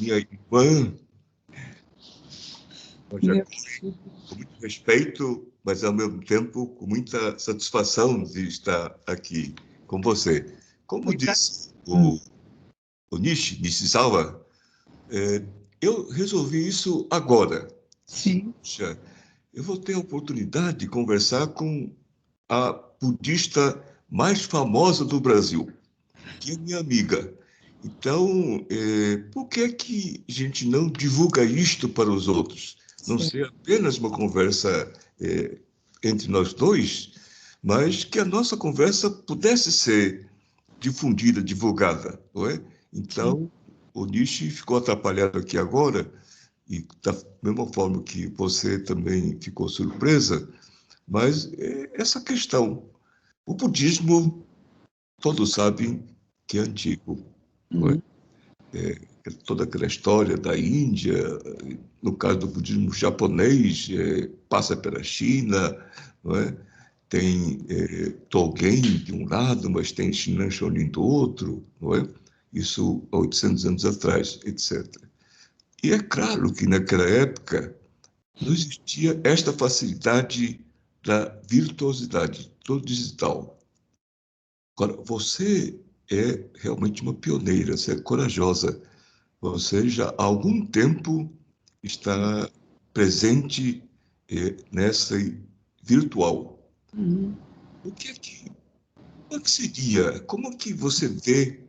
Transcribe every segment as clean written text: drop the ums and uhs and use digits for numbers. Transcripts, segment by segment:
minha irmã, Meu... com muito respeito, mas ao mesmo tempo com muita satisfação de estar aqui com você. Como disse o Nishizawa, eu resolvi isso agora. Sim. Puxa, eu vou ter a oportunidade de conversar com a budista mais famosa do Brasil, que é minha amiga. Então, por que a gente não divulga isto para os outros? Não ser apenas uma conversa entre nós dois, mas que a nossa conversa pudesse ser difundida, divulgada, não é? Então, o Nishi ficou atrapalhado aqui agora, e da mesma forma que você também ficou surpresa, mas essa questão, o budismo, todos sabem que é antigo, não é? Toda aquela história da Índia, no caso do budismo japonês, passa pela China, não é? Tem Dogen de um lado, mas tem Shinran Shonin do outro, não é? Isso há 800 anos atrás, etc. E é claro que naquela época não existia esta facilidade da virtuosidade, do digital. Agora, você é realmente uma pioneira, você é corajosa. Você já há algum tempo está presente nessa virtual. O que é que, como é que seria, como é que você vê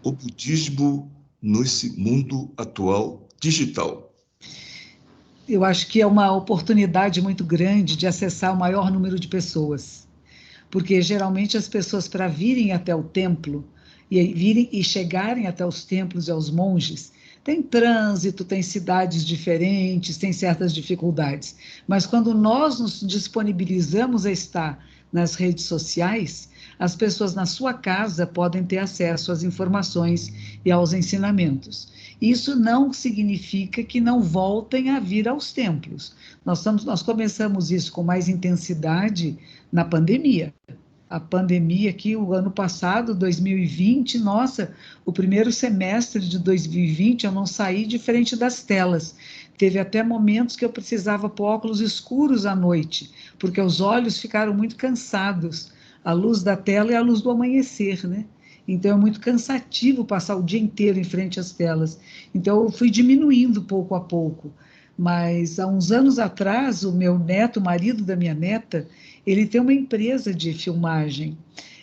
o budismo nesse mundo atual digital? Eu acho que é uma oportunidade muito grande de acessar o maior número de pessoas, porque geralmente as pessoas para virem até o templo e chegarem até os templos e aos monges, tem trânsito, tem cidades diferentes, tem certas dificuldades. Mas quando nós nos disponibilizamos a estar nas redes sociais, as pessoas na sua casa podem ter acesso às informações e aos ensinamentos. Isso não significa que não voltem a vir aos templos. Nós começamos isso com mais intensidade na pandemia. A pandemia aqui, o ano passado, 2020, nossa, o primeiro semestre de 2020 eu não saí diferente das telas. Teve até momentos que eu precisava pôr óculos escuros à noite, porque os olhos ficaram muito cansados. A luz da tela é a luz do amanhecer, né? Então é muito cansativo passar o dia inteiro em frente às telas. Então eu fui diminuindo pouco a pouco. Mas há uns anos atrás, o meu neto, o marido da minha neta, ele tem uma empresa de filmagem.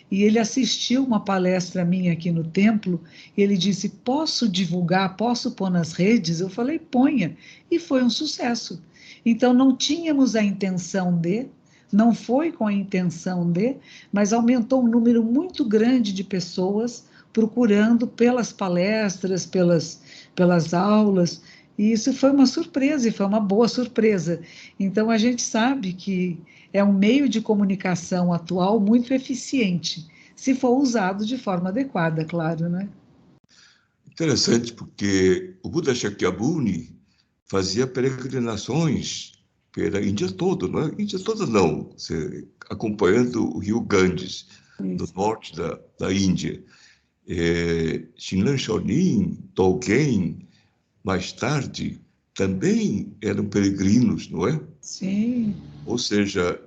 E ele assistiu uma palestra minha aqui no templo, e ele disse: Posso divulgar, posso pôr nas redes? Eu falei: ponha. E foi um sucesso. Então não tínhamos a intenção de, não foi com a intenção de, mas aumentou um número muito grande de pessoas procurando pelas palestras, pelas aulas, e isso foi uma surpresa, e foi uma boa surpresa. Então a gente sabe que é um meio de comunicação atual muito eficiente, se for usado de forma adequada, claro, né? Interessante, porque o Buda Shakyamuni fazia peregrinações pela Índia toda, não é? Índia toda não, acompanhando o rio Ganges, no Isso. norte da Índia. Shinran Shonin, Dogen, mais tarde, também eram peregrinos, não é? Sim. Ou seja,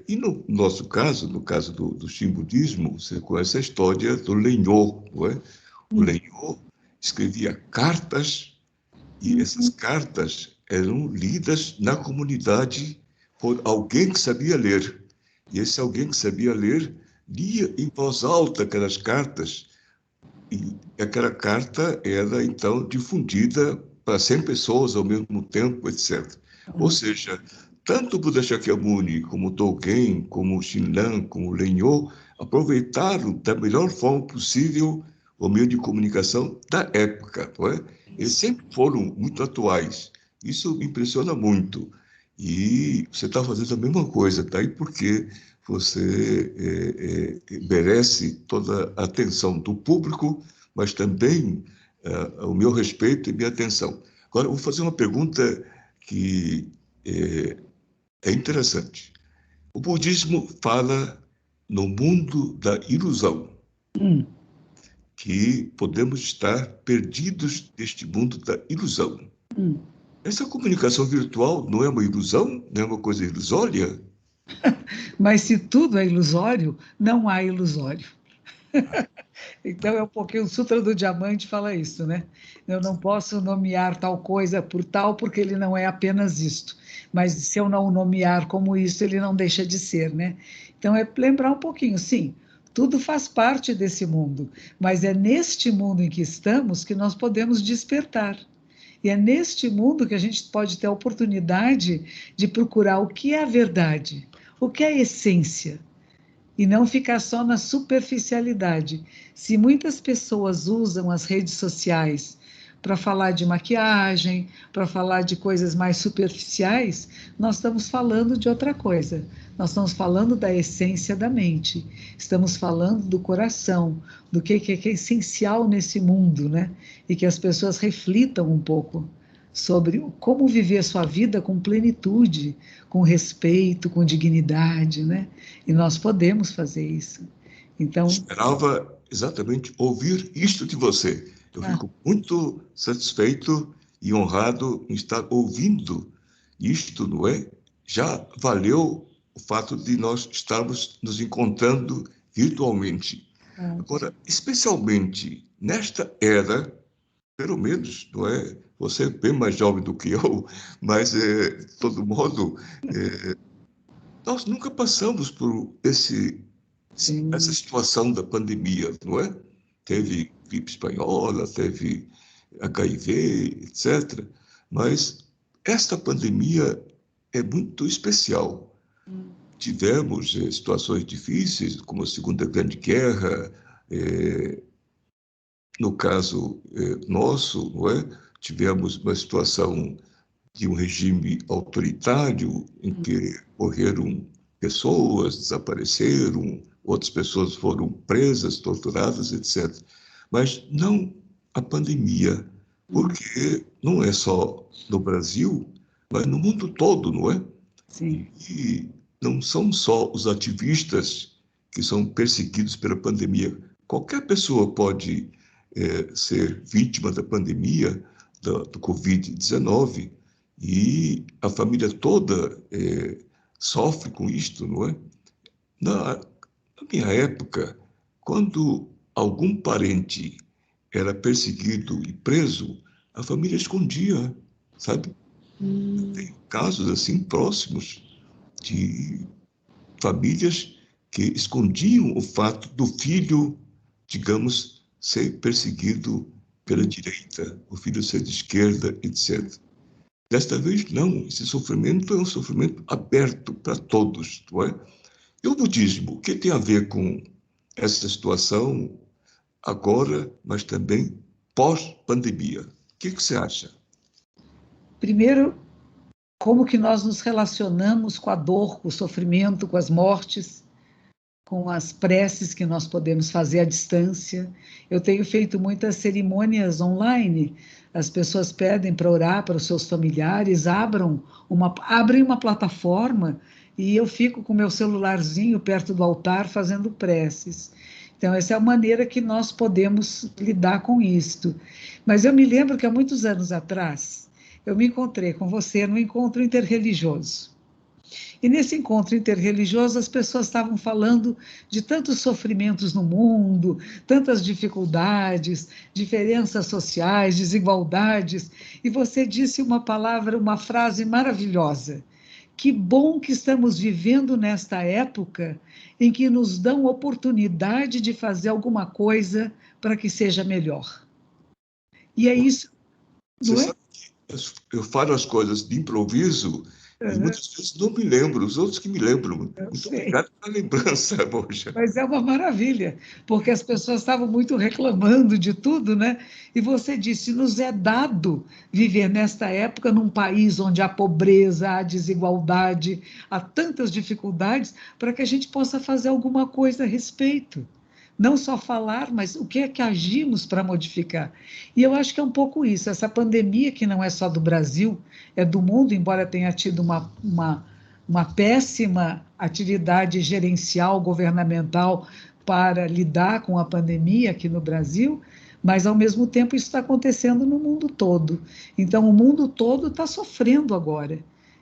e no nosso caso, no caso do Shin-budismo, você conhece a história do Lenhô, não é? O Lenhô escrevia cartas e essas cartas eram lidas na comunidade por alguém que sabia ler. E esse alguém que sabia ler lia em voz alta aquelas cartas e aquela carta era, então, difundida para 100 pessoas ao mesmo tempo, etc. Ou seja, tanto o Buda Shakyamuni, como o Dogen, como o Shinran, como o Lenhô, aproveitaram da melhor forma possível o meio de comunicação da época, não é? Eles sempre foram muito atuais. Isso me impressiona muito. E você está fazendo a mesma coisa, daí porque você merece toda a atenção do público, mas também o meu respeito e minha atenção. Agora, eu vou fazer uma pergunta que é interessante. O budismo fala no mundo da ilusão. que podemos estar perdidos neste mundo da ilusão. Essa comunicação virtual não é uma ilusão? Não é uma coisa ilusória? Mas se tudo é ilusório, não há ilusório. Então, é um pouquinho, o Sutra do Diamante fala isso, né? Eu não posso nomear tal coisa por tal, porque ele não é apenas isto. Mas se eu não o nomear como isso, ele não deixa de ser, né? Então, é lembrar um pouquinho, sim, tudo faz parte desse mundo, mas é neste mundo em que estamos que nós podemos despertar. E é neste mundo que a gente pode ter a oportunidade de procurar o que é a verdade, o que é a essência, e não ficar só na superficialidade. Se muitas pessoas usam as redes sociais para falar de maquiagem, para falar de coisas mais superficiais, nós estamos falando de outra coisa. Nós estamos falando da essência da mente, estamos falando do coração, do que é essencial nesse mundo, né? E que as pessoas reflitam um pouco sobre como viver a sua vida com plenitude, com respeito, com dignidade, né? E nós podemos fazer isso. Então, Esperava exatamente ouvir isto de você. Eu fico muito satisfeito e honrado em estar ouvindo isto, não é? Já valeu o fato de nós estarmos nos encontrando virtualmente. Agora, especialmente nesta era, pelo menos, não é? Você é bem mais jovem do que eu, mas, de todo modo, nós nunca passamos por essa situação da pandemia, não é? Teve gripe espanhola, teve HIV, etc. Mas esta pandemia é muito especial. Tivemos situações difíceis, como a Segunda Grande Guerra, no caso nosso, não é? Tivemos uma situação de um regime autoritário em que morreram pessoas, desapareceram, outras pessoas foram presas, torturadas, etc. Mas não a pandemia, porque não é só no Brasil, mas no mundo todo, não é? sim. E não são só os ativistas que são perseguidos pela pandemia. Qualquer pessoa pode ser vítima da pandemia, do Covid-19, e a família toda sofre com isto, não é? Na minha época, quando algum parente era perseguido e preso, a família escondia, sabe? Tem casos assim próximos de famílias que escondiam o fato do filho, digamos, ser perseguido pela direita, o filho ser de esquerda, etc. Desta vez, não. Esse sofrimento é um sofrimento aberto para todos, não é? E o budismo, o que tem a ver com essa situação agora, mas também pós-pandemia? O que você acha? Primeiro, como que nós nos relacionamos com a dor, com o sofrimento, com as mortes, com as preces que nós podemos fazer à distância. Eu tenho feito muitas cerimônias online. As pessoas pedem para orar para os seus familiares, abrem uma plataforma e eu fico com meu celularzinho perto do altar fazendo preces. Então, essa é a maneira que nós podemos lidar com isto. Mas eu me lembro que há muitos anos atrás, eu me encontrei com você num encontro interreligioso. E nesse encontro interreligioso, as pessoas estavam falando de tantos sofrimentos no mundo, tantas dificuldades, diferenças sociais, desigualdades, e você disse uma palavra, uma frase maravilhosa. Que bom que estamos vivendo nesta época em que nos dão oportunidade de fazer alguma coisa para que seja melhor. E é isso, Você não é? sabe que eu falo as coisas de improviso e Uhum, muitas vezes não me lembro, os outros que me lembram. eu Muito sei. obrigado pela lembrança, Moja. Mas é uma maravilha, porque as pessoas estavam muito reclamando de tudo, né? E você disse: nos é dado viver nesta época num país onde há pobreza, há desigualdade, há tantas dificuldades, para que a gente possa fazer alguma coisa a respeito. Não só falar, mas o que é que agimos para modificar? E eu acho que é um pouco isso. Essa pandemia, que não é só do Brasil, é do mundo, embora tenha tido uma péssima atividade gerencial, governamental, para lidar com a pandemia aqui no Brasil, mas, ao mesmo tempo, isso está acontecendo no mundo todo. Então, o mundo todo está sofrendo agora.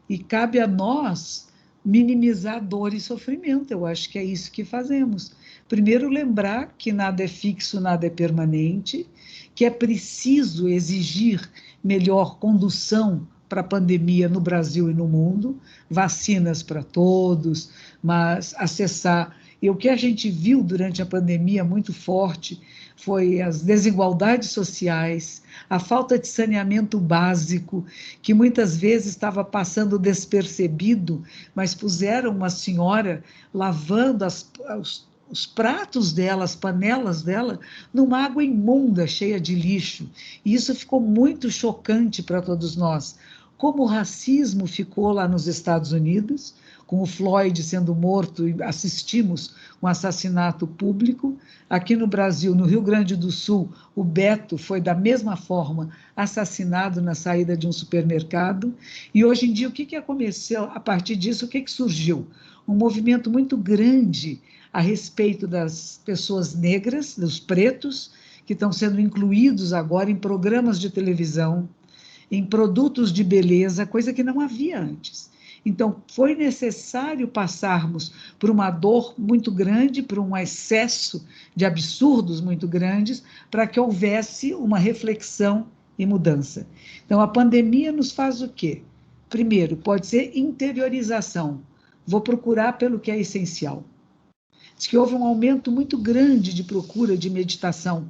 E cabe a nós minimizar dor e sofrimento. Eu acho que é isso que fazemos. Primeiro, lembrar que nada é fixo, nada é permanente, que é preciso exigir melhor condução para a pandemia no Brasil e no mundo, vacinas para todos, mas acessar. E o que a gente viu durante a pandemia muito forte foi as desigualdades sociais, a falta de saneamento básico, que muitas vezes estava passando despercebido, mas puseram uma senhora lavando os pratos dela, as panelas dela, numa água imunda, cheia de lixo. E isso ficou muito chocante para todos nós. Como o racismo ficou lá nos Estados Unidos, com o Floyd sendo morto e assistimos um assassinato público. Aqui no Brasil, no Rio Grande do Sul, o Beto foi da mesma forma assassinado na saída de um supermercado. E hoje em dia, o que aconteceu? A partir disso, o que surgiu? Um movimento muito grande a respeito das pessoas negras, dos pretos, que estão sendo incluídos agora em programas de televisão, em produtos de beleza, coisa que não havia antes. Então, foi necessário passarmos por uma dor muito grande, por um excesso de absurdos muito grandes, para que houvesse uma reflexão e mudança. Então, a pandemia nos faz o quê? Primeiro, pode ser interiorização. Vou procurar pelo que é essencial. Diz que houve um aumento muito grande de procura de meditação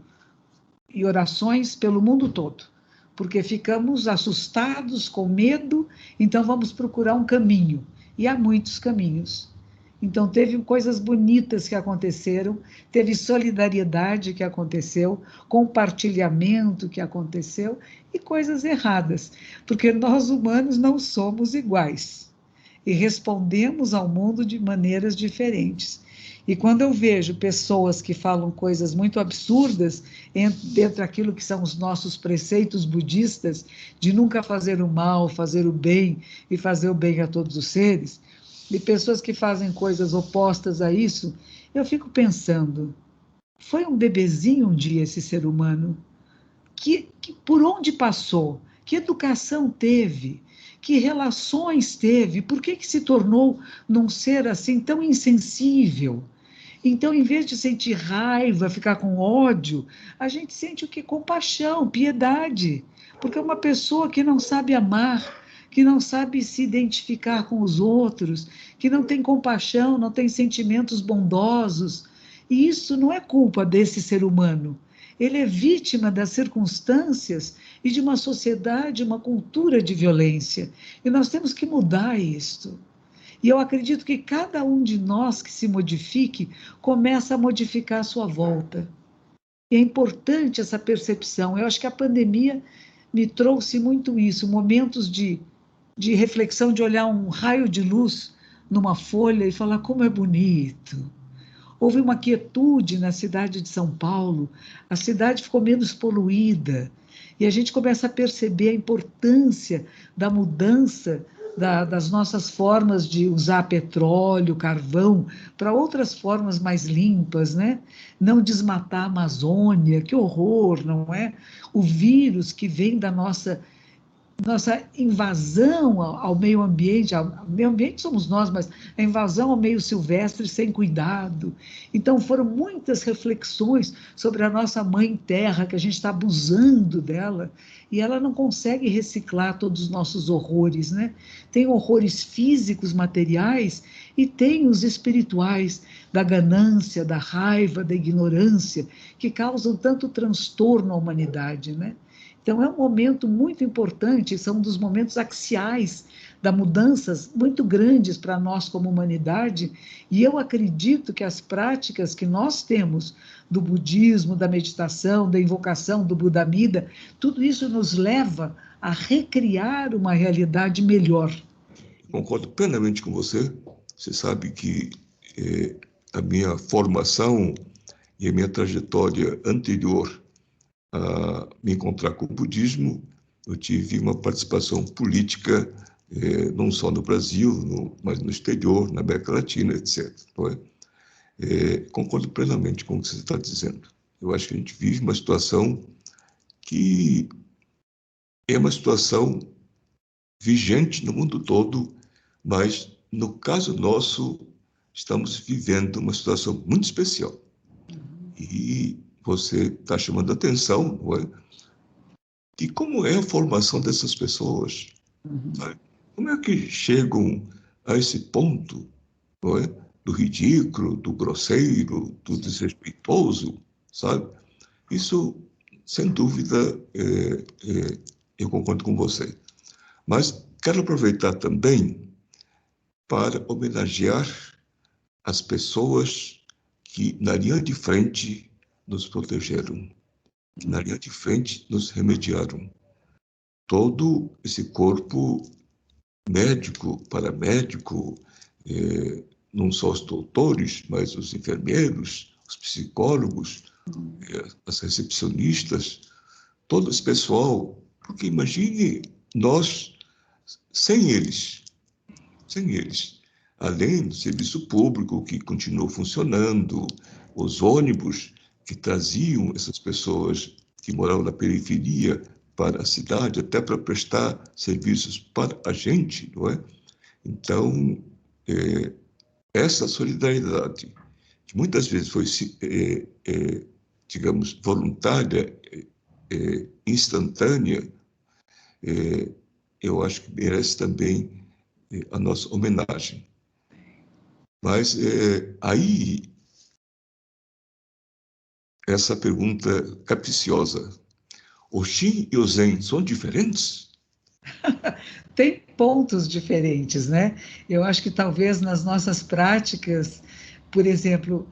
e orações pelo mundo todo, porque ficamos assustados, com medo, então vamos procurar um caminho. E há muitos caminhos. Então, teve coisas bonitas que aconteceram, teve solidariedade que aconteceu, compartilhamento que aconteceu, e coisas erradas, porque nós humanos não somos iguais e respondemos ao mundo de maneiras diferentes. E quando eu vejo pessoas que falam coisas muito absurdas dentro daquilo que são os nossos preceitos budistas, de nunca fazer o mal, fazer o bem e fazer o bem a todos os seres, e pessoas que fazem coisas opostas a isso, eu fico pensando, foi um bebezinho um dia esse ser humano? Que por onde passou? Que educação teve? Que relações teve? Por que se tornou num ser assim tão insensível? Então, em vez de sentir raiva, ficar com ódio, a gente sente o que? Compaixão, piedade. Porque é uma pessoa que não sabe amar, que não sabe se identificar com os outros, que não tem compaixão, não tem sentimentos bondosos. E isso não é culpa desse ser humano. Ele é vítima das circunstâncias e de uma sociedade, uma cultura de violência. E nós temos que mudar isto. E eu acredito que cada um de nós que se modifique, começa a modificar a sua volta. E é importante essa percepção. Eu acho que a pandemia me trouxe muito isso, momentos de reflexão, de olhar um raio de luz numa folha e falar como é bonito. Houve uma quietude na cidade de São Paulo, a cidade ficou menos poluída, e a gente começa a perceber a importância da mudança das nossas formas de usar petróleo, carvão, para outras formas mais limpas, né? Não desmatar a Amazônia, que horror, não é? O vírus que vem da nossa invasão ao meio ambiente somos nós, mas a invasão ao meio silvestre sem cuidado. Então, foram muitas reflexões sobre a nossa mãe terra, que a gente está abusando dela, e ela não consegue reciclar todos os nossos horrores, né? Tem horrores físicos, materiais, e tem os espirituais, da ganância, da raiva, da ignorância, que causam tanto transtorno à humanidade, né? Então, é um momento muito importante, são um dos momentos axiais da mudanças muito grandes para nós como humanidade, e eu acredito que as práticas que nós temos do budismo, da meditação, da invocação do Buda Amida, tudo isso nos leva a recriar uma realidade melhor. Concordo plenamente com você. Você sabe que a minha formação e a minha trajetória anterior a me encontrar com o budismo, eu tive uma participação política, não só no Brasil, mas no exterior, na América Latina, etc. Concordo plenamente com o que você está dizendo. Eu acho que a gente vive uma situação que é uma situação vigente no mundo todo, mas no caso nosso, estamos vivendo uma situação muito especial. E você está chamando a atenção, não é? De como é a formação dessas pessoas. Sabe? Como é que chegam a esse ponto, não é? Do ridículo, do grosseiro, do desrespeitoso, sabe? Isso, sem dúvida, eu concordo com você. Mas quero aproveitar também para homenagear as pessoas que, na linha de frente, nos protegeram, que, na linha de frente, nos remediaram. Todo esse corpo médico, paramédico, não só os doutores, mas os enfermeiros, os psicólogos, as recepcionistas, todo esse pessoal, porque imagine nós sem eles, além do serviço público que continuou funcionando, os ônibus que traziam essas pessoas que moravam na periferia para a cidade, até para prestar serviços para a gente, não é? Então, essa solidariedade, que muitas vezes foi, digamos, voluntária, instantânea, eu acho que merece também a nossa homenagem. Mas aí, essa pergunta capciosa, o Shin e o Zen são diferentes? Tem pontos diferentes, né? Eu acho que talvez nas nossas práticas, por exemplo,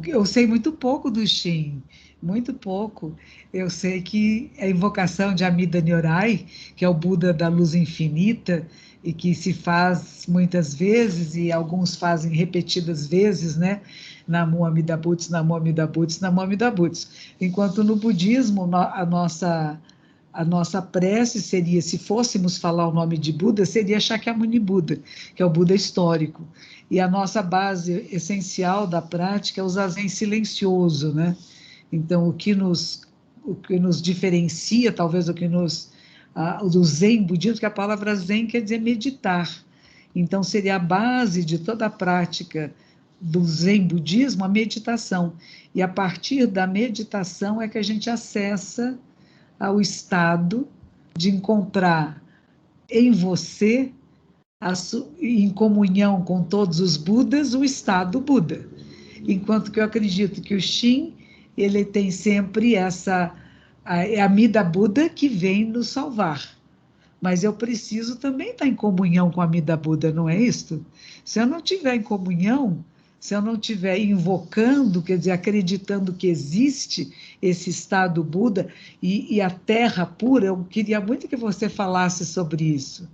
eu sei muito pouco do Shin, muito pouco. Eu sei que a invocação de Amida Nyorai, que é o Buda da luz infinita, e que se faz muitas vezes, e alguns fazem repetidas vezes, né? Namo Amida Butsu, Namo Amida Butsu, Namo Amida Butsu. Enquanto no budismo, a nossa prece seria, se fôssemos falar o nome de Buda, seria Shakyamuni Buda, que é o Buda histórico. E a nossa base essencial da prática é o zazen silencioso, né? Então, o que nos diferencia, talvez do Zen budismo, que a palavra Zen quer dizer meditar. Então, seria a base de toda a prática do Zen budismo, a meditação. E a partir da meditação é que a gente acessa ao estado de encontrar em você, em comunhão com todos os Budas, o estado Buda. Enquanto que eu acredito que o Shin, ele tem sempre é a Amida Buda que vem nos salvar. Mas eu preciso também estar em comunhão com a Amida Buda, não é isso? Se eu não estiver em comunhão, se eu não estiver invocando, quer dizer, acreditando que existe esse estado Buda e a terra pura, eu queria muito que você falasse sobre isso.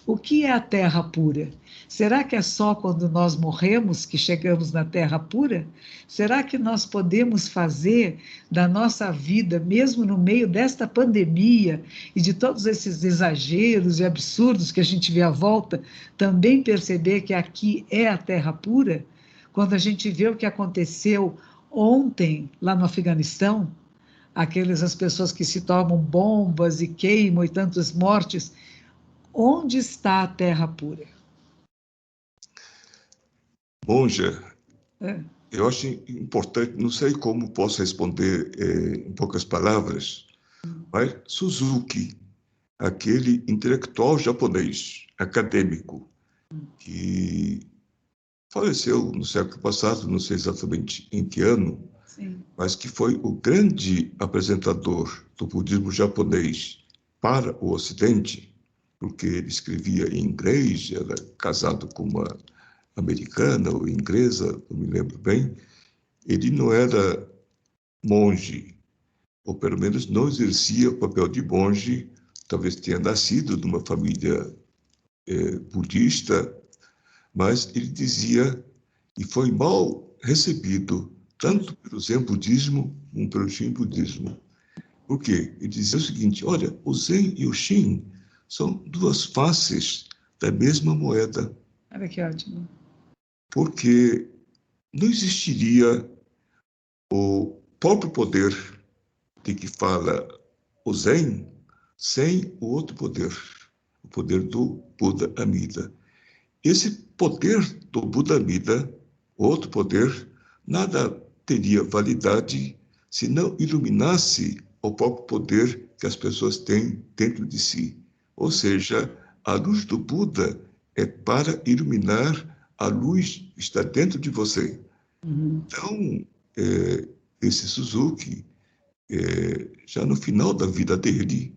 O que é a terra pura? Será que é só quando nós morremos que chegamos na terra pura? Será que nós podemos fazer da nossa vida, mesmo no meio desta pandemia e de todos esses exageros e absurdos que a gente vê à volta, também perceber que aqui é a terra pura? Quando a gente vê o que aconteceu ontem lá no Afeganistão, as pessoas que se tomam bombas e queimam e tantas mortes, onde está a terra pura? Monja, É. eu acho importante, não sei como posso responder em poucas palavras, mas Suzuki, aquele intelectual japonês, acadêmico, que faleceu no século passado, não sei exatamente em que ano, Sim. mas que foi o grande apresentador do budismo japonês para o Ocidente, porque ele escrevia em inglês, era casado com uma americana ou inglesa, não me lembro bem. Ele não era monge, ou pelo menos não exercia o papel de monge, talvez tenha nascido de uma família budista, mas ele dizia, e foi mal recebido, tanto pelo Zen budismo como pelo Shin budismo. Por quê? Ele dizia o seguinte, olha, o Zen e o Shin são duas faces da mesma moeda, Olha que ótimo. porque não existiria o próprio poder de que fala o Zen sem o outro poder, o poder do Buda Amida. Esse poder do Buda Amida, outro poder, nada teria validade se não iluminasse o próprio poder que as pessoas têm dentro de si. Ou seja, a luz do Buda é para iluminar a luz que está dentro de você. Então, esse Suzuki, já no final da vida dele,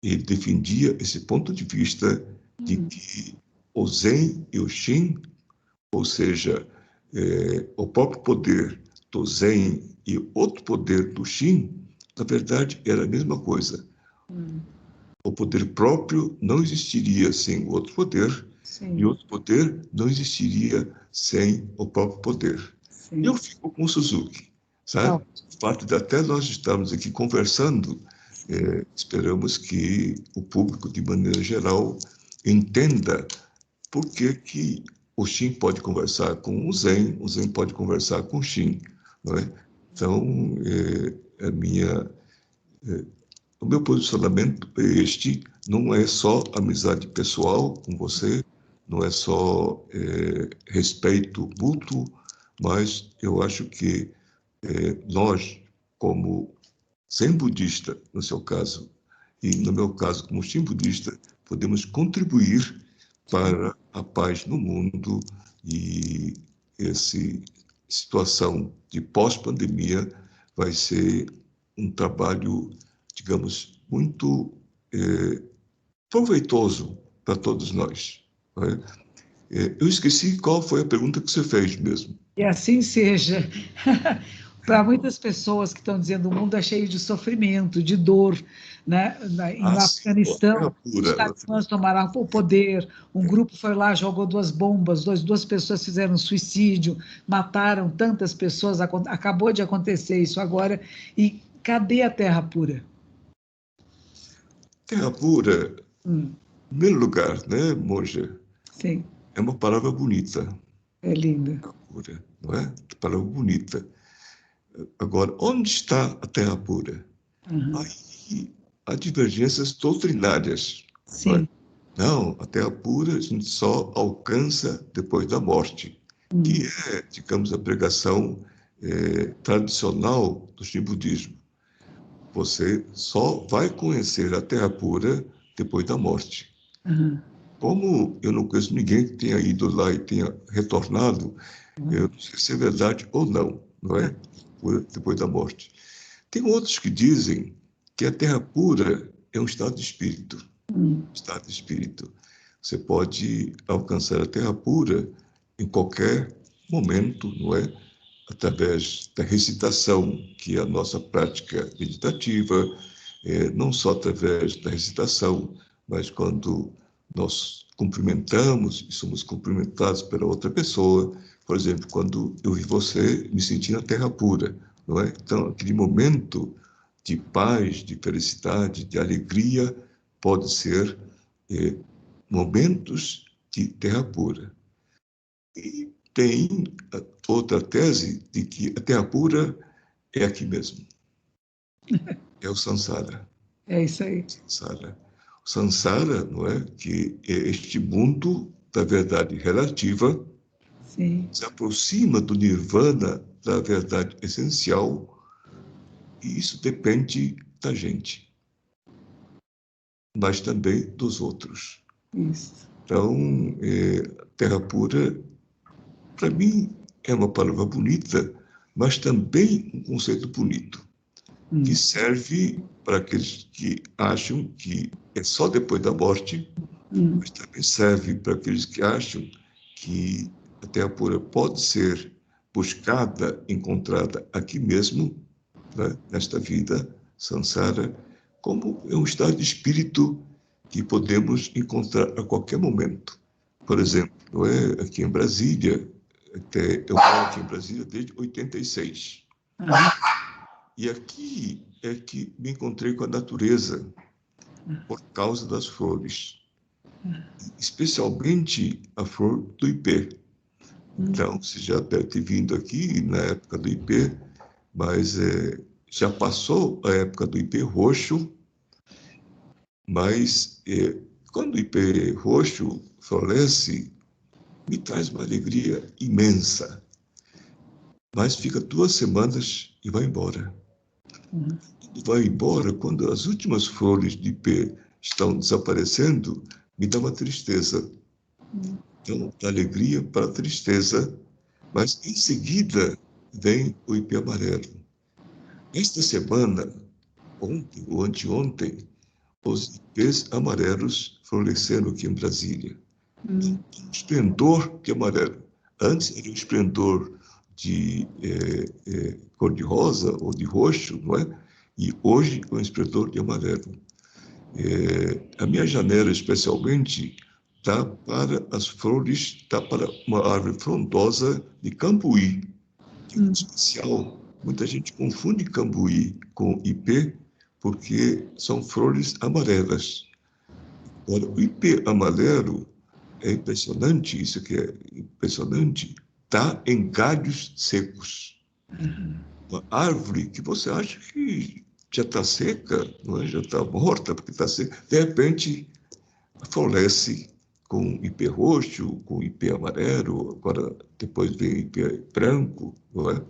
ele defendia esse ponto de vista de que o Zen e o Shin, ou seja, o próprio poder do Zen e outro poder do Shin, na verdade, era a mesma coisa. O poder próprio não existiria sem o outro poder, Sim. e outro poder não existiria sem o próprio poder. Sim. Eu fico com o Suzuki, sabe? O fato de até nós estarmos aqui conversando, esperamos que o público, de maneira geral, entenda por que o Shin pode conversar com o Zen pode conversar com o Shin, não é? Então, o meu posicionamento é este, não é só amizade pessoal com você, não é só respeito mútuo, mas eu acho que nós, como Zen budista, no seu caso, e no meu caso, como Shin budista, podemos contribuir para a paz no mundo e essa situação de pós-pandemia vai ser um trabalho, digamos, muito proveitoso para todos nós. Não é? Eu esqueci qual foi a pergunta que você fez mesmo. E assim seja. Para muitas pessoas que estão dizendo que o mundo é cheio de sofrimento, de dor, né? No Sim, Afeganistão, os pura. talibãs tomaram o poder, um grupo foi lá, jogou 2 bombas, duas pessoas fizeram suicídio, mataram tantas pessoas, acabou de acontecer isso agora, e cadê a terra pura? Terra pura, em primeiro lugar, né, Monja? Sim, É uma palavra bonita. é linda. Terra pura, não é? Palavra bonita. Agora, onde está a terra pura? Aí há divergências doutrinárias. Não é? Sim. Não, a terra pura a gente só alcança depois da morte, que é, digamos, a pregação tradicional do Shin budismo. Você só vai conhecer a terra pura depois da morte. Como eu não conheço ninguém que tenha ido lá e tenha retornado, eu não sei se é verdade ou não, não é? Depois da morte. Tem outros que dizem que a terra pura é um estado de espírito. Estado de espírito. Você pode alcançar a terra pura em qualquer momento, não é? Através da recitação, que é a nossa prática meditativa, não só através da recitação, mas quando nós cumprimentamos e somos cumprimentados pela outra pessoa. Por exemplo, quando eu vi você, me senti na terra pura, não é? Então, aquele momento de paz, de felicidade, de alegria, pode ser momentos de terra pura. E tem outra tese de que a terra pura é aqui mesmo. É o Sansara. É isso aí. Sansara. O Sansara, não é? Que é este mundo da verdade relativa, Sim. se aproxima do nirvana, da verdade essencial, e isso depende da gente, mas também dos outros. Isso. Então, terra pura, para mim, é uma palavra bonita, mas também um conceito bonito, que serve para aqueles que acham que é só depois da morte, mas também serve para aqueles que acham que a terra pura pode ser buscada, encontrada aqui mesmo, né, nesta vida, samsara, como é um estado de espírito que podemos encontrar a qualquer momento. Por exemplo, não é? Aqui em Brasília, eu moro aqui em Brasília desde 86. E aqui é que me encontrei com a natureza por causa das flores, especialmente a flor do ipê. Então, você já deve ter vindo aqui na época do ipê, mas já passou a época do ipê roxo, mas quando o ipê roxo floresce, me traz uma alegria imensa, mas fica 2 semanas e vai embora. Vai embora, quando as últimas flores de ipê estão desaparecendo, me dá uma tristeza. Então, da alegria para a tristeza, mas em seguida vem o ipê amarelo. Esta semana, ontem ou anteontem, os ipês amarelos floresceram aqui em Brasília. Um esplendor de amarelo. Antes era um esplendor de cor-de-rosa ou de roxo, não é? E hoje é um esplendor de amarelo. A minha janela, especialmente, dá para as flores, dá para uma árvore frondosa de cambuí, que é muito especial. Muita gente confunde cambuí com ipê, porque são flores amarelas. Agora, o ipê amarelo é impressionante, isso que é impressionante, está em galhos secos. Uma árvore que você acha que já está seca, não é? Já está morta, porque está seca, de repente floresce com ipê roxo, com ipê amarelo, agora depois vem ipê branco, não é?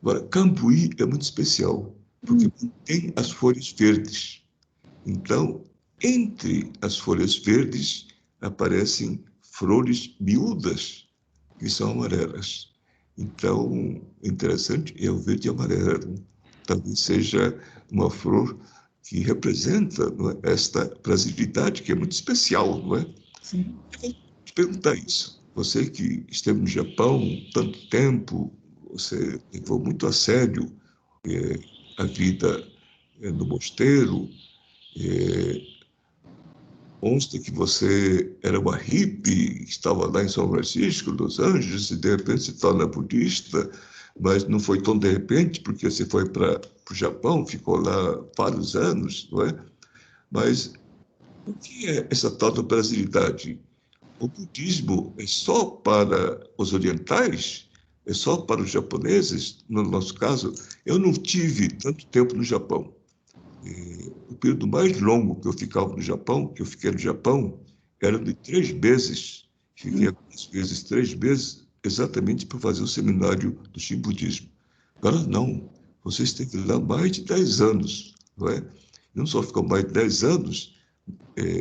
Agora, cambuí é muito especial, porque tem as folhas verdes. Então, entre as folhas verdes aparecem flores miúdas, que são amarelas. Então, interessante é o verde e amarelo. Talvez seja uma flor que representa, não é, esta brasilidade, que é muito especial, não é? Sim. Eu vou te perguntar isso. Você que esteve no Japão tanto tempo, você levou muito a sério a vida no mosteiro, consta que você era uma hippie, estava lá em São Francisco, Los Angeles, e de repente se torna budista, mas não foi tão de repente, porque você foi para o Japão, ficou lá vários anos, não é? Mas o que é essa tal da brasilidade? O budismo é só para os orientais? É só para os japoneses? No nosso caso, eu não tive tanto tempo no Japão. O período mais longo que eu ficava no Japão, que eu fiquei no Japão, era de 3 meses. Fiquei algumas vezes 3 meses, exatamente para fazer o seminário do Shinbudismo. Agora, não. Você esteve lá mais de 10 anos, não é? Não só ficou mais de 10 anos,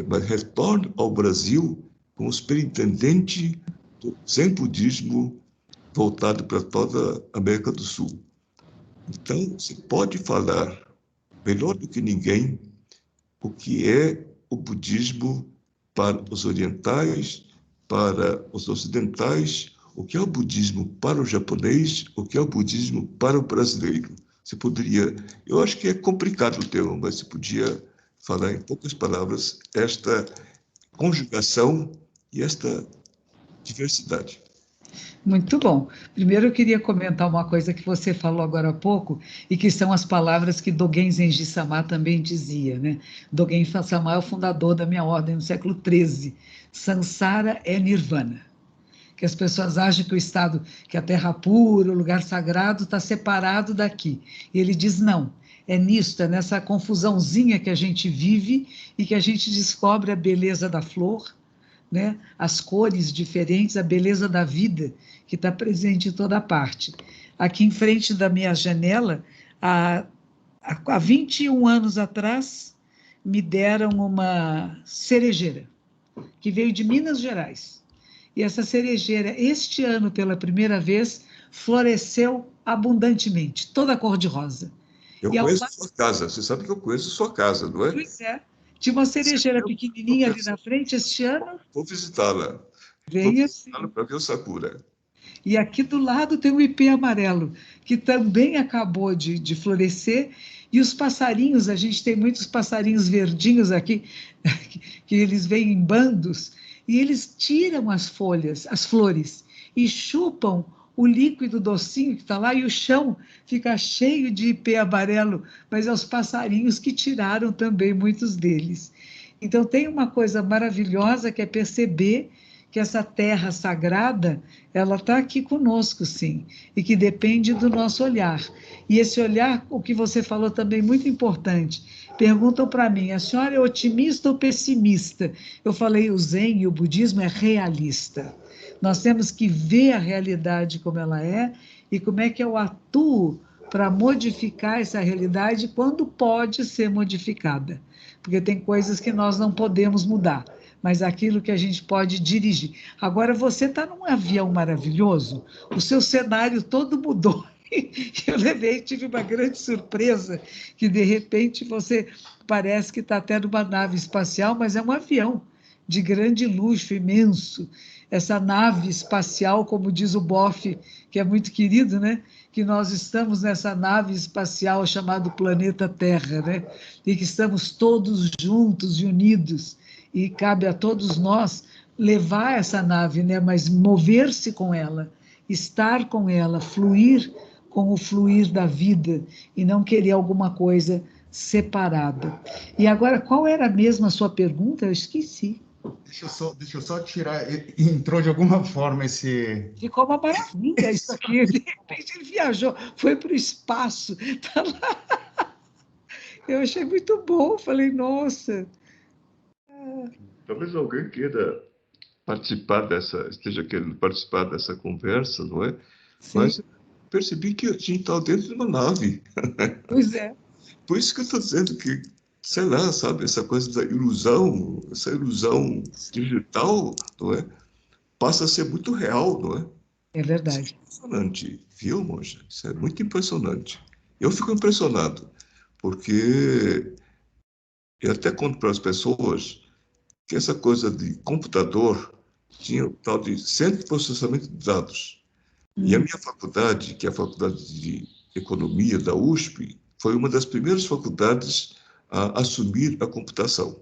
mas retorna ao Brasil como superintendente do Zen Budismo voltado para toda a América do Sul. Então, você pode falar melhor do que ninguém o que é o budismo para os orientais, para os ocidentais, o que é o budismo para o japonês, o que é o budismo para o brasileiro. Você poderia, eu acho que é complicado o tema, mas você podia falar em poucas palavras esta conjugação e esta diversidade. Muito bom. Primeiro, eu queria comentar uma coisa que você falou agora há pouco, e que são as palavras que Dogen Zenji Sama também dizia, né? Dogen Sama é o fundador da minha ordem no século XIII. Sansara é nirvana. Que as pessoas acham que o estado, que a terra pura, o lugar sagrado, está separado daqui. E ele diz não. É nisto, é nessa confusãozinha que a gente vive e que a gente descobre a beleza da flor, né? As cores diferentes, a beleza da vida que está presente em toda parte. Aqui em frente da minha janela, há 21 anos atrás, me deram uma cerejeira, que veio de Minas Gerais. E essa cerejeira, este ano, pela primeira vez, floresceu abundantemente, toda cor de rosa. Eu E ao conheço lado, sua casa, você sabe que eu conheço sua casa, não é? pois é, tinha uma cerejeira pequenininha ali na frente, este ano Vou visitá-la. Vou veio visitá-la assim. para ver o Sakura. E aqui do lado tem o ipê amarelo, que também acabou de florescer. E os passarinhos, a gente tem muitos passarinhos verdinhos aqui, que eles vêm em bandos, e eles tiram as folhas, as flores, e chupam o líquido docinho que está lá, e o chão fica cheio de ipê amarelo, mas é os passarinhos que tiraram também muitos deles. Então, tem uma coisa maravilhosa que é perceber que essa terra sagrada, ela está aqui conosco, sim, e que depende do nosso olhar. E esse olhar, o que você falou também, muito importante. Perguntam para mim, a senhora é otimista ou pessimista? Eu falei, o Zen e o budismo é realista. Nós temos que ver a realidade como ela é e como é que eu atuo para modificar essa realidade quando pode ser modificada. Porque tem coisas que nós não podemos mudar, mas aquilo que a gente pode dirigir. Agora, você está num avião maravilhoso, o seu cenário todo mudou. Eu tive uma grande surpresa, que de repente você parece que está até numa nave espacial, mas é um avião de grande luxo, imenso. Essa nave espacial, como diz o Boff, que é muito querido, né? Que nós estamos nessa nave espacial chamada planeta Terra, né? E que estamos todos juntos e unidos, e cabe a todos nós levar essa nave, né? Mas mover-se com ela, estar com ela, fluir com o fluir da vida e não querer alguma coisa separada. E agora, qual era mesmo a sua pergunta? Eu esqueci. Deixa eu só tirar. Entrou de alguma forma esse. Ficou uma maravilha isso aqui. De repente ele viajou, foi para o espaço. Tá lá. Eu achei muito bom. Falei, nossa. Talvez alguém queira esteja querendo participar dessa conversa, não é? Sim. Mas percebi que a gente está dentro de uma nave. Pois é. Por isso que eu estou dizendo que, sei lá, sabe, essa coisa da ilusão, essa ilusão digital, não é? Passa a ser muito real, não é? É verdade. Isso é impressionante, viu, Monja? Isso é muito impressionante. Eu fico impressionado, porque eu até conto para as pessoas que essa coisa de computador tinha o tal de centro de processamento de dados. E a minha faculdade, que é a Faculdade de Economia da USP, foi uma das primeiras faculdades a assumir a computação.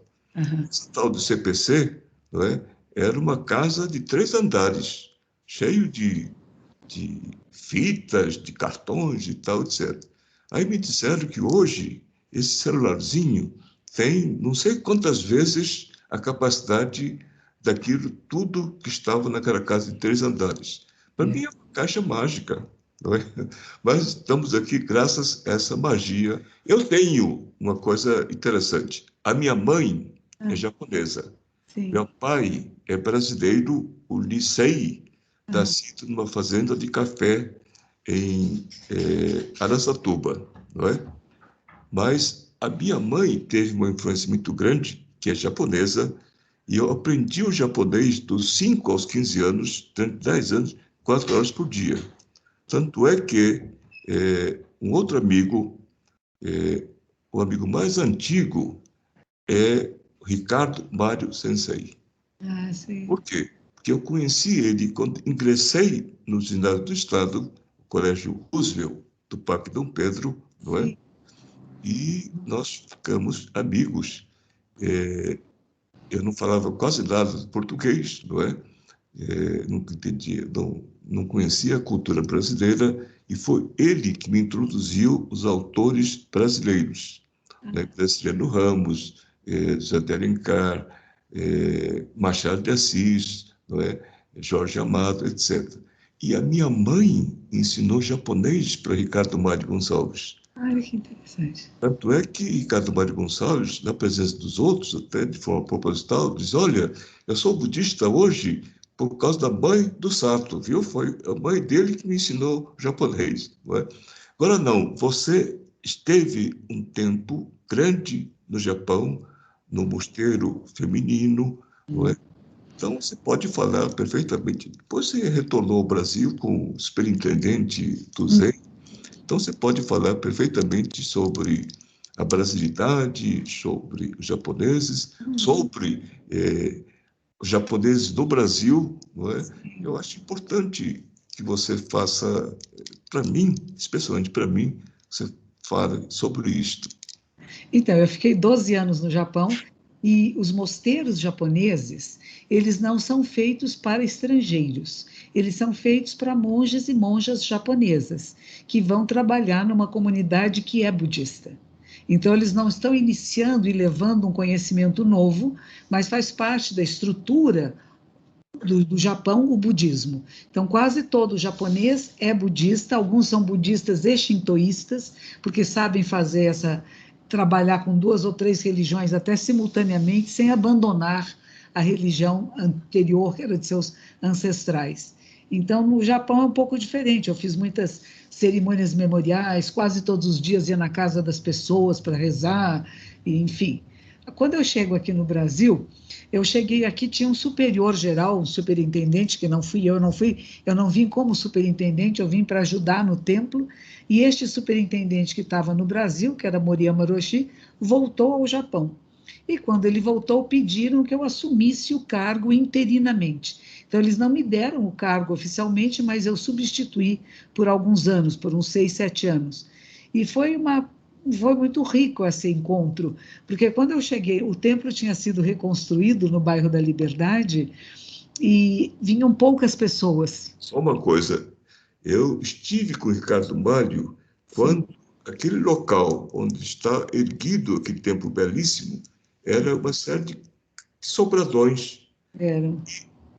Esse tal do CPC, não é, era uma casa de 3 andares, cheio de fitas, de cartões e tal, etc. Aí me disseram que hoje esse celularzinho tem não sei quantas vezes a capacidade daquilo tudo que estava naquela casa de 3 andares. Para mim é uma caixa mágica, não é? Mas estamos aqui graças a essa magia. Eu tenho uma coisa interessante. A minha mãe é japonesa. Sim. Meu pai é brasileiro, o Licei, nascido numa fazenda de café em Araçatuba, não é? Mas a minha mãe teve uma influência muito grande, que é japonesa, e eu aprendi o japonês dos 5 aos 15 anos, durante 10 anos, 4 horas por dia. Tanto é que um outro amigo, o amigo mais antigo, é Ricardo Mário Sensei. Ah, sim. Por quê? Porque eu conheci ele quando ingressei no ginásio do Estado, o Colégio Roosevelt, do Parque Dom Pedro, não é? E nós ficamos amigos. Eu não falava quase nada de português, não é? Nunca entendia, não conhecia a cultura brasileira, e foi ele que me introduziu os autores brasileiros, né? Graciliano Ramos, José de Alencar, Machado de Assis, não é? Jorge Amado, etc. E a minha mãe ensinou japonês para Ricardo Mário Gonçalves. Olha que interessante. Tanto é que Ricardo Mário Gonçalves, na presença dos outros, até de forma proposital, diz: olha, eu sou budista hoje por causa da mãe do Sato, viu? Foi a mãe dele que me ensinou japonês. Não é? Agora, não, você esteve um tempo grande no Japão, no mosteiro feminino, não é? Então, você pode falar perfeitamente. Depois você retornou ao Brasil com o superintendente do Zen. Então, você pode falar perfeitamente sobre a brasilidade, sobre os japoneses, sobre os japoneses do Brasil, não é? Eu acho importante que você faça, para mim, especialmente para mim, você fale sobre isto. Então, eu fiquei 12 anos no Japão e os mosteiros japoneses, eles não são feitos para estrangeiros, eles são feitos para monges e monjas japonesas, que vão trabalhar numa comunidade que é budista. Então, eles não estão iniciando e levando um conhecimento novo, mas faz parte da estrutura do Japão, o budismo. Então, quase todo japonês é budista, alguns são budistas e shintoístas, porque sabem fazer trabalhar com 2 ou 3 religiões até simultaneamente, sem abandonar a religião anterior, que era de seus ancestrais. Então, no Japão é um pouco diferente. Eu fiz muitas cerimônias memoriais, quase todos os dias ia na casa das pessoas para rezar, e, enfim. Quando eu chego aqui no Brasil, eu cheguei aqui, tinha um superior geral, um superintendente, que não fui eu, eu não vim como superintendente, eu vim para ajudar no templo, e este superintendente que estava no Brasil, que era Moriyama Roshi, voltou ao Japão. E quando ele voltou, pediram que eu assumisse o cargo interinamente. Então, eles não me deram o cargo oficialmente, mas eu substituí por alguns anos, por uns 6, 7 anos. E foi muito rico esse encontro, porque quando eu cheguei, o templo tinha sido reconstruído no bairro da Liberdade e vinham poucas pessoas. Só uma coisa, eu estive com o Ricardo Mário quando aquele local onde está erguido aquele templo belíssimo era uma série de sobradões. Eram.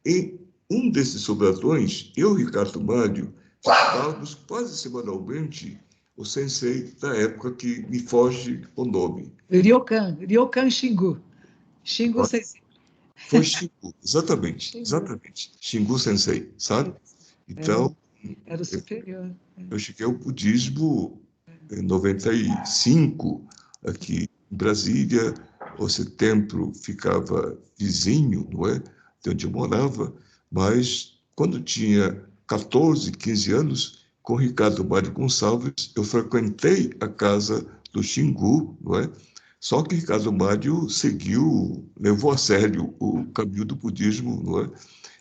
Em um desses sobradões, eu e Ricardo Mário estávamos quase semanalmente o sensei da época que me foge o nome. Ryokan Shingu. Shingu Sensei. Foi Shingu, exatamente. Shingu Sensei, sabe? Então, era o superior. Eu cheguei ao budismo em 95, aqui em Brasília. Esse templo ficava vizinho, não é? De onde eu morava, mas quando tinha 14, 15 anos, com Ricardo Mário Gonçalves, eu frequentei a casa do Xingu, não é? Só que Ricardo Mário levou a sério o caminho do budismo, não é?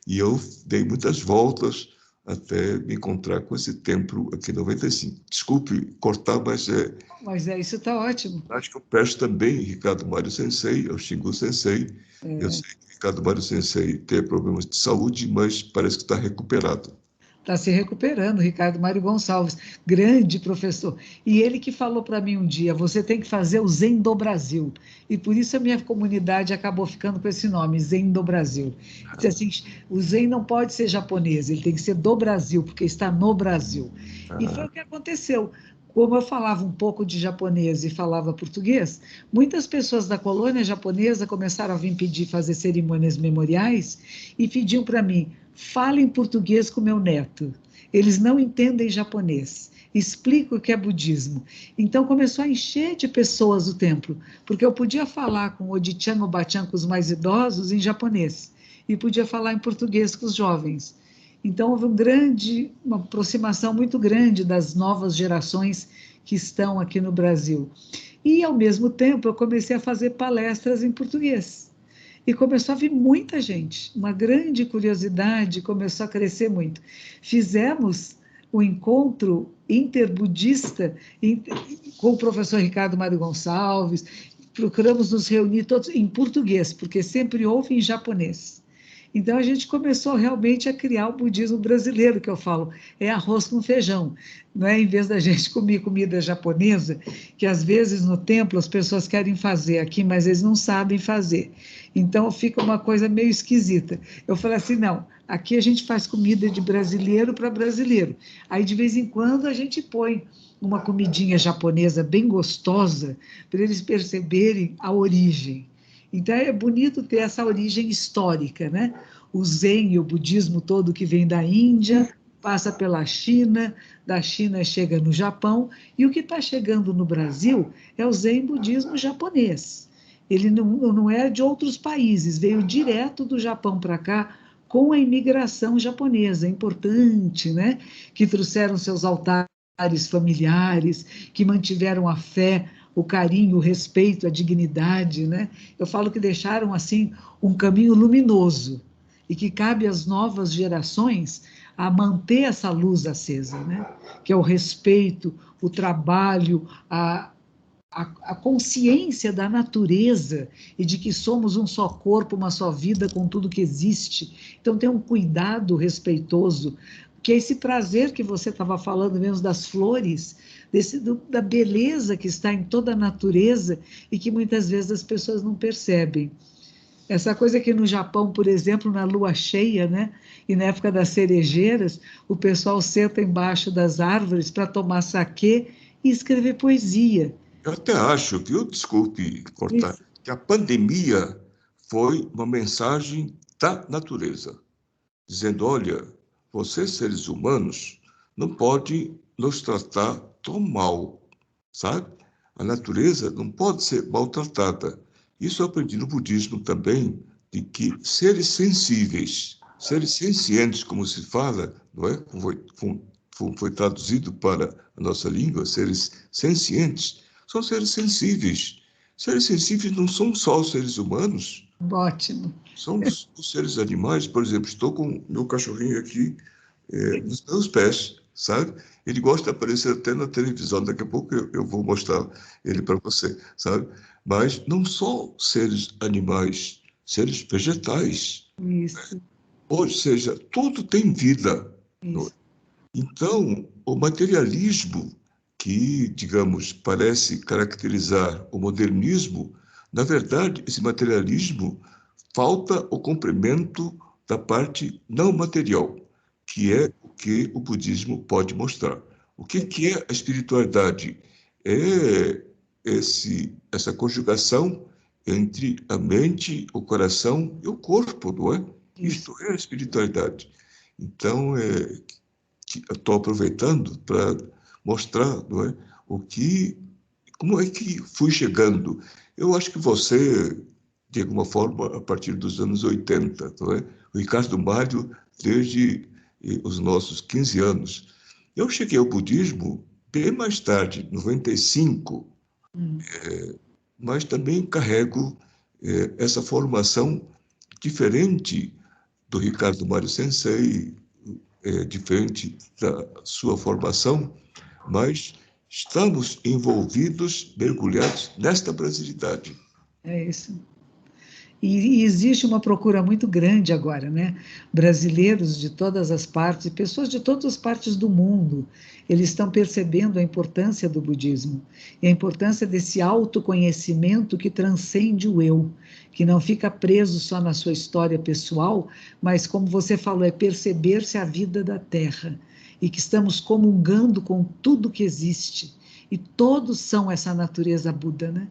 E eu dei muitas voltas até me encontrar com esse templo aqui em 95. Desculpe cortar, mas isso está ótimo. Acho que eu peço também Ricardo Mário Sensei, ao Xingu Sensei. Eu sei que Ricardo Mário Sensei tem problemas de saúde, mas parece que está recuperado. Está se recuperando, Ricardo Mário Gonçalves, grande professor. E ele que falou para mim um dia, você tem que fazer o Zen do Brasil. E por isso a minha comunidade acabou ficando com esse nome, Zen do Brasil. Diz assim, o Zen não pode ser japonês, ele tem que ser do Brasil, porque está no Brasil. E foi o que aconteceu. Como eu falava um pouco de japonês e falava português, muitas pessoas da colônia japonesa começaram a vir pedir fazer cerimônias memoriais e pediam para mim, fale em português com meu neto. Eles não entendem japonês. Explica o que é budismo. Então começou a encher de pessoas o templo, porque eu podia falar com o Odi-chan, o Bachan, com os mais idosos em japonês e podia falar em português com os jovens. Então, houve uma aproximação muito grande das novas gerações que estão aqui no Brasil. E, ao mesmo tempo, eu comecei a fazer palestras em português. E começou a vir muita gente, uma grande curiosidade, começou a crescer muito. Fizemos o encontro interbudista com o professor Ricardo Mário Gonçalves, procuramos nos reunir todos em português, porque sempre houve em japonês. Então, a gente começou realmente a criar o budismo brasileiro, que eu falo, é arroz com feijão, não é? Em vez da gente comer comida japonesa, que às vezes no templo as pessoas querem fazer aqui, mas eles não sabem fazer. Então, fica uma coisa meio esquisita. Eu falei assim, não, aqui a gente faz comida de brasileiro para brasileiro. Aí, de vez em quando, a gente põe uma comidinha japonesa bem gostosa, para eles perceberem a origem. Então, é bonito ter essa origem histórica, né? O Zen e o budismo todo que vem da Índia, passa pela China, da China chega no Japão, e o que está chegando no Brasil é o Zen budismo japonês. Ele não é de outros países, veio direto do Japão para cá, com a imigração japonesa, importante, né? Que trouxeram seus altares familiares, que mantiveram a fé, o carinho, o respeito, a dignidade, né? Eu falo que deixaram, assim, um caminho luminoso e que cabe às novas gerações a manter essa luz acesa, né? Que é o respeito, o trabalho, a consciência da natureza e de que somos um só corpo, uma só vida com tudo que existe. Então, tem um cuidado respeitoso, que é esse prazer que você estava falando mesmo das flores, da beleza que está em toda a natureza e que muitas vezes as pessoas não percebem. Essa coisa que no Japão, por exemplo, na lua cheia, né, e na época das cerejeiras, o pessoal senta embaixo das árvores para tomar saquê e escrever poesia. Eu até acho, viu? Desculpe cortar, Isso, que a pandemia foi uma mensagem da natureza, dizendo: olha, vocês seres humanos não podem nos tratar tão mal, sabe? A natureza não pode ser maltratada. Isso eu aprendi no budismo também, de que seres sensíveis, seres sencientes, como se fala, não é? Foi traduzido para a nossa língua, seres sencientes, são seres sensíveis. Seres sensíveis não são só os seres humanos, ótimo. são os seres animais. Por exemplo, estou com meu cachorrinho aqui nos meus pés, sabe? Ele gosta de aparecer até na televisão. Daqui a pouco eu vou mostrar ele para você, sabe? Mas não só seres animais, seres vegetais. Isso, Ou seja, tudo tem vida. isso, Então, o materialismo que, digamos, parece caracterizar o modernismo, na verdade, esse materialismo falta o complemento da parte não material, que é o que o budismo pode mostrar. O que é a espiritualidade? É essa conjugação entre a mente, o coração e o corpo, não é? isso. Isto é a espiritualidade. Então, estou aproveitando para mostrar, não é, como é que fui chegando. Eu acho que você, de alguma forma, a partir dos anos 80, não é? O Ricardo Mário, desde os nossos 15 anos. Eu cheguei ao budismo bem mais tarde, 95, Hum. mas também carrego essa formação diferente do Ricardo Mário Sensei, diferente da sua formação, mas estamos envolvidos, mergulhados nesta brasilidade. É isso. E existe uma procura muito grande agora, né? Brasileiros de todas as partes, pessoas de todas as partes do mundo, eles estão percebendo a importância do budismo e a importância desse autoconhecimento que transcende o eu, que não fica preso só na sua história pessoal, mas, como você falou, é perceber-se a vida da Terra e que estamos comungando com tudo que existe. E todos são essa natureza Buda, né?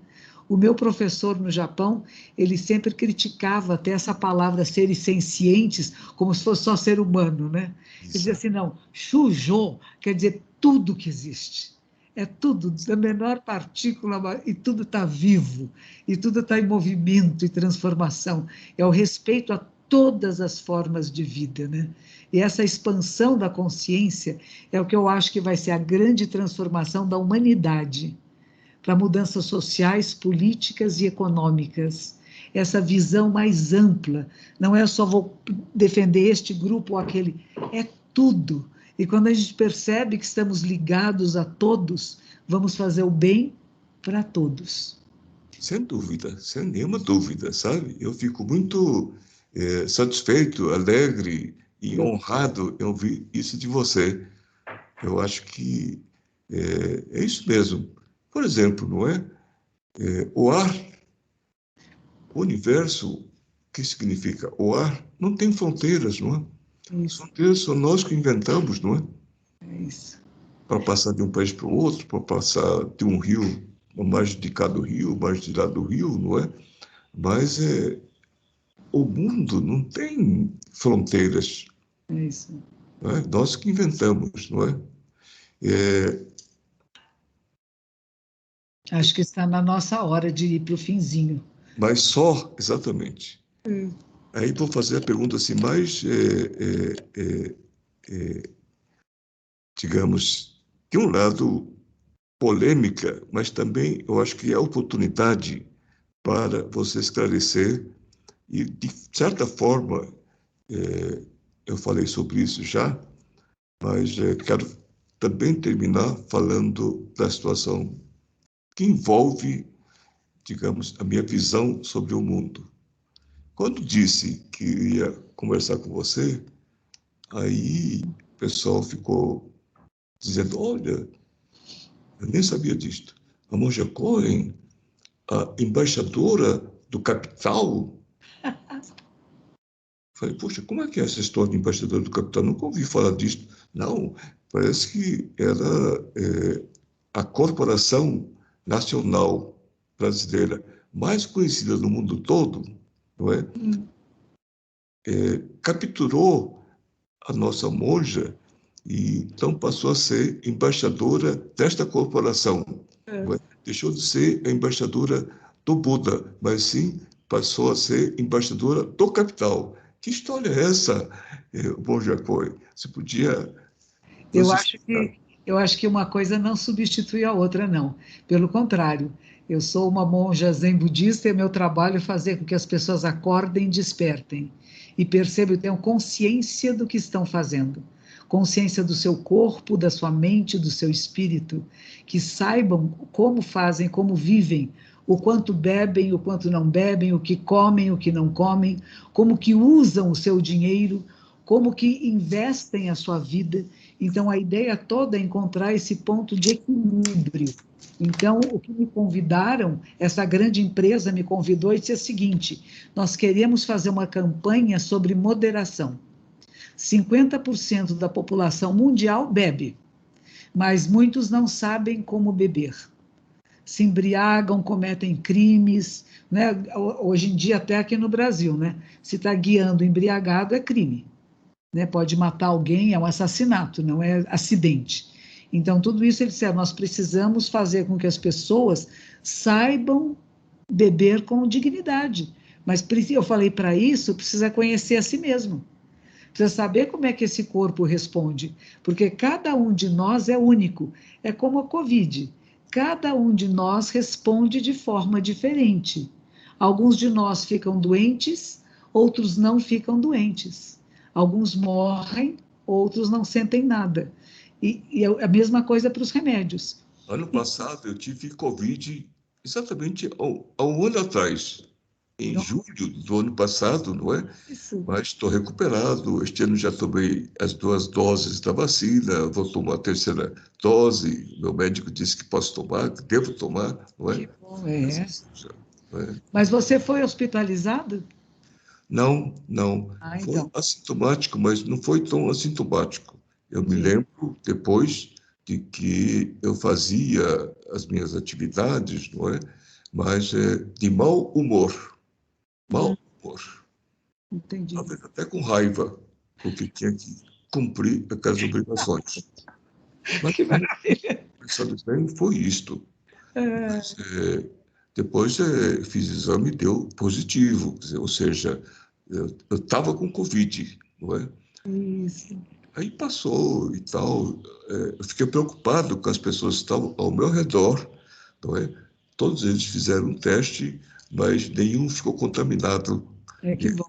O meu professor no Japão, ele sempre criticava até essa palavra seres sencientes, como se fosse só ser humano, né? Ele dizia Exato. assim, não, shujo quer dizer tudo que existe. É tudo, da menor partícula, e tudo está vivo, e tudo está em movimento e transformação. É o respeito a todas as formas de vida, né? E essa expansão da consciência é o que eu acho que vai ser a grande transformação da humanidade para mudanças sociais, políticas e econômicas. Essa visão mais ampla, não é só vou defender este grupo ou aquele, é tudo. E quando a gente percebe que estamos ligados a todos, vamos fazer o bem para todos. Sem dúvida, sem nenhuma dúvida, sabe? Eu fico muito satisfeito, alegre e honrado em ouvir isso de você. Eu acho que é isso mesmo. Por exemplo, não é? O ar, o universo, o que significa? O ar não tem fronteiras, não é? As Isso, fronteiras são nós que inventamos, não é? é isso. Para passar de um país para o outro, para passar de um rio, a margem de cada rio, a margem de lá do rio, não é? Mas o mundo não tem fronteiras, É isso. não é? Nós que inventamos, não é? É, Acho que está na nossa hora de ir para o finzinho. mas só, exatamente. Aí vou fazer a pergunta assim, mais, digamos, de um lado polêmica, mas também eu acho que é oportunidade para você esclarecer e, de certa forma, eu falei sobre isso já, mas quero também terminar falando da situação que envolve, digamos, a minha visão sobre o mundo. Quando disse que ia conversar com você, aí o pessoal ficou dizendo: olha, eu nem sabia disto. A Monja Cohen, a embaixadora do capital. Falei, poxa, como é que é essa história de embaixador do capital? Nunca ouvi falar disso. Não, parece que era a corporação nacional brasileira mais conhecida no mundo todo, não é? Capturou a nossa monja e então passou a ser embaixadora desta corporação. Não é? Deixou de ser a embaixadora do Buda, mas sim passou a ser embaixadora do capital. Que história é essa, monja Koi? Você podia Eu nos acho explicar? que, eu acho que uma coisa não substitui a outra, não. Pelo contrário, eu sou uma monja zen budista e meu trabalho é fazer com que as pessoas acordem, despertem e percebam e tenham consciência do que estão fazendo. Consciência do seu corpo, da sua mente, do seu espírito, que saibam como fazem, como vivem, o quanto bebem, o quanto não bebem, o que comem, o que não comem, como que usam o seu dinheiro, como que investem a sua vida. Então, a ideia toda é encontrar esse ponto de equilíbrio. Então, o que me convidaram, essa grande empresa me convidou e disse o seguinte: nós queremos fazer uma campanha sobre moderação. 50% da população mundial bebe, mas muitos não sabem como beber. Se embriagam, cometem crimes, né? Hoje em dia, até aqui no Brasil, né? Se está guiando embriagado, é crime. Né, pode matar alguém, é um assassinato, não é acidente. Então, tudo isso eles disseram, nós precisamos fazer com que as pessoas saibam beber com dignidade. Mas eu falei, para isso, precisa conhecer a si mesmo. Precisa saber como é que esse corpo responde, porque cada um de nós é único. É como a Covid. Cada um de nós responde de forma diferente. Alguns de nós ficam doentes, outros não ficam doentes. Alguns morrem, outros não sentem nada. E é a mesma coisa para os remédios. Ano passado eu tive Covid exatamente há um ano atrás, em julho do ano passado, não é? Isso. Mas estou recuperado. Este ano já tomei as 2 doses da vacina, vou tomar a terceira dose. Meu médico disse que posso tomar, que devo tomar, não é? Que bom, é. Não é? Mas você foi hospitalizado? Não, não. Ah, Foi então. assintomático, mas não foi tão assintomático. Eu me Entendi. lembro depois de que eu fazia as minhas atividades, não é? Mas de mau humor, mau humor. Entendi. Talvez até com raiva, porque tinha que cumprir aquelas obrigações. Mas, Que maravilha. pensando bem, foi isto. É, Mas, depois fiz exame e deu positivo, quer dizer, ou seja, eu estava com Covid, não é? isso. Aí passou e tal. Eu fiquei preocupado com as pessoas que estavam ao meu redor, não é? Todos eles fizeram um teste, mas nenhum ficou contaminado. É que bom.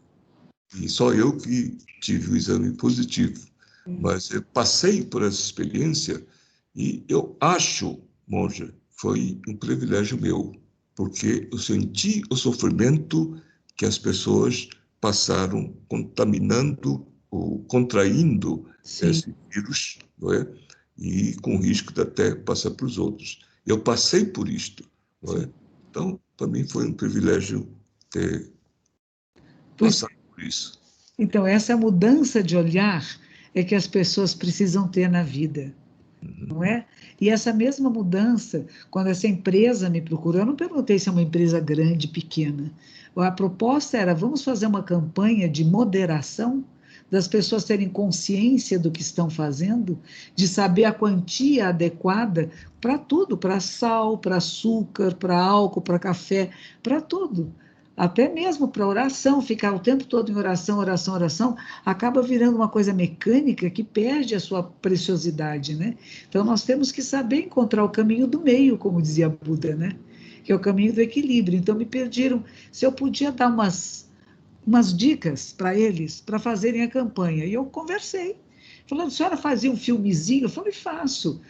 E só eu que tive o exame positivo. Mas eu passei por essa experiência e eu acho, monja, foi um privilégio meu, porque eu senti o sofrimento que as pessoas passaram contaminando ou contraindo Sim. esse vírus, não é? E com risco de até passar para os outros. Eu passei por isto, não é? Sim. Então, para mim foi um privilégio ter Pois, passado por isso. então, essa mudança de olhar é que as pessoas precisam ter na vida, não é? E essa mesma mudança, quando essa empresa me procurou, eu não perguntei se é uma empresa grande, pequena. A proposta era, vamos fazer uma campanha de moderação, das pessoas terem consciência do que estão fazendo, de saber a quantia adequada para tudo, para sal, para açúcar, para álcool, para café, para tudo. Até mesmo para oração, ficar o tempo todo em oração, oração, oração, acaba virando uma coisa mecânica que perde a sua preciosidade, né? Então nós temos que saber encontrar o caminho do meio, como dizia Buda, né? Que é o caminho do equilíbrio. Então me pediram se eu podia dar umas dicas para eles, para fazerem a campanha. E eu conversei. Falando, a senhora fazia um filmezinho? Eu falei, faço.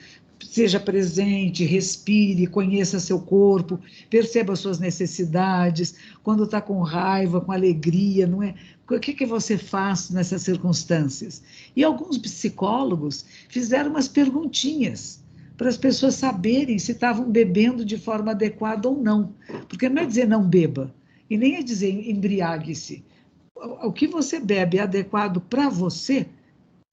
Seja presente, respire, conheça seu corpo, perceba suas necessidades, quando está com raiva, com alegria, não é? O que você faz nessas circunstâncias? E alguns psicólogos fizeram umas perguntinhas para as pessoas saberem se estavam bebendo de forma adequada ou não. Porque não é dizer não beba, e nem é dizer embriague-se. o que você bebe é adequado para você,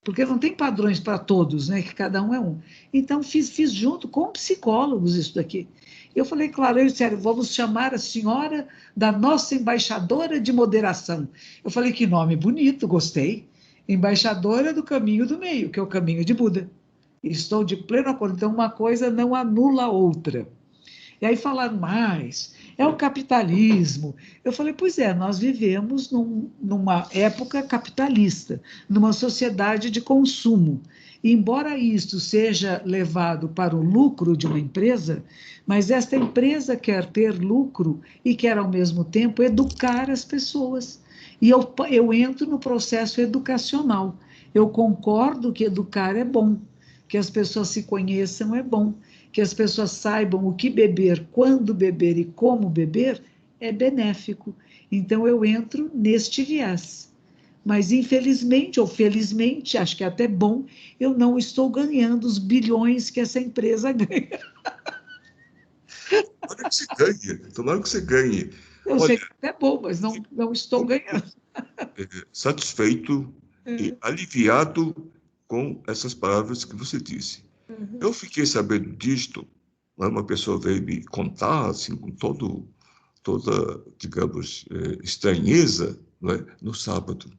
porque não tem padrões para todos, né? Que cada um é um. Então, fiz junto com psicólogos isso daqui. Eu falei, claro, eu disseram, vamos chamar a senhora da nossa embaixadora de moderação. Eu falei, que nome bonito, gostei. Embaixadora do caminho do meio, que é o caminho de Buda. Estou de pleno acordo. Então, uma coisa não anula a outra. E aí falaram mais, é o capitalismo. Eu falei, pois é, nós vivemos numa época capitalista, numa sociedade de consumo. E embora isto seja levado para o lucro de uma empresa, mas esta empresa quer ter lucro e quer, ao mesmo tempo, educar as pessoas. E eu entro no processo educacional. Eu concordo que educar é bom, que as pessoas se conheçam é bom, que as pessoas saibam o que beber, quando beber e como beber, é benéfico. Então, eu entro neste viés. Mas, infelizmente, ou felizmente, acho que é até bom, eu não estou ganhando os bilhões que essa empresa ganha. Tomara que você ganhe, tomara que você ganhe. Eu Olha, sei que é até bom, mas não estou ganhando. satisfeito e aliviado com essas palavras que você disse. Eu fiquei sabendo disto, né, uma pessoa veio me contar, assim, com toda, digamos, estranheza, não é? No sábado.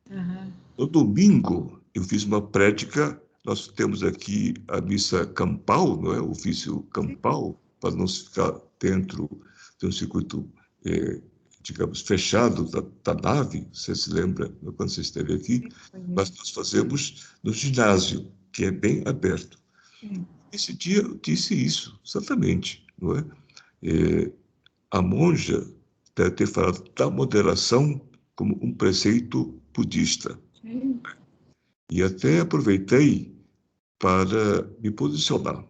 Uhum. No domingo, eu fiz uma prédica. Nós temos aqui a missa campal, não é? O ofício campal, para não ficar dentro de um circuito, digamos, fechado da nave. Você se lembra quando você esteve aqui? Mas nós fazemos no ginásio, que é bem aberto. Sim. Esse dia eu disse isso, exatamente, não é? A monja deve ter falado da moderação como um preceito budista. Sim. E até aproveitei para me posicionar.